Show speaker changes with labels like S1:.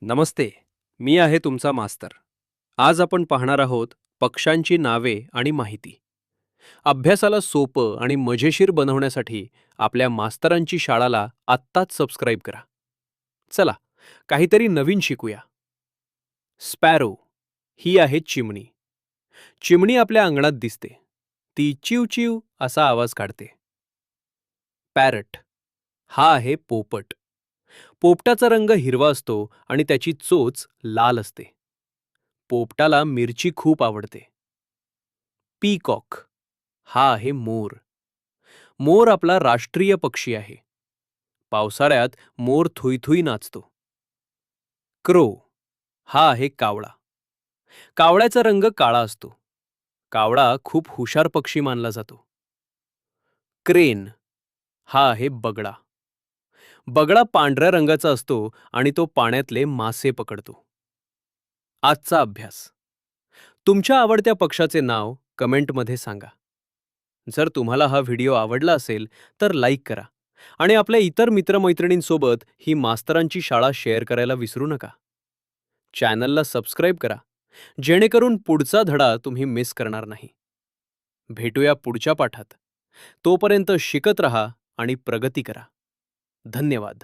S1: नमस्ते. मी आहे तुमचा मास्तर. आज आपण पाहणार आहोत पक्ष्यांची नावे आणि माहिती. अभ्यासाला सोपं आणि मजेशीर बनवण्यासाठी आपल्या मास्तरांची शाळाला आत्ताच सबस्क्राईब करा. चला, काहीतरी नवीन शिकूया. स्पॅरो ही आहे चिमणी. चिमणी आपल्या अंगणात दिसते. ती चिव चिव असा आवाज काढते. पॅरट हा आहे पोपट. पोपटाचा रंग हिरवा असतो आणि त्याची चोच लाल असते. पोपटाला मिरची खूप आवडते. पीकॉक हा आहे मोर. मोर आपला राष्ट्रीय पक्षी आहे. पावसाळ्यात मोर थुईथुई नाचतो. क्रो हा आहे कावळा. कावळ्याचा रंग काळा असतो. कावळा खूप हुशार पक्षी मानला जातो. क्रेन हा आहे बगळा. बगळा पांढऱ्या रंगाचा असतो आणि तो पाण्यातले मासे पकडतो. आजचा अभ्यास. तुमच्या आवडत्या पक्षाचे नाव कमेंटमध्ये सांगा. जर तुम्हाला हा व्हिडिओ आवडला असेल तर लाईक करा आणि आपल्या इतर मित्रमैत्रिणींसोबत ही मास्तरांची शाळा शेअर करायला विसरू नका. चॅनलला सबस्क्राईब करा जेणेकरून पुढचा धडा तुम्ही मिस करणार नाही. भेटूया पुढच्या पाठात. तोपर्यंत शिकत रहा आणि प्रगती करा. धन्यवाद.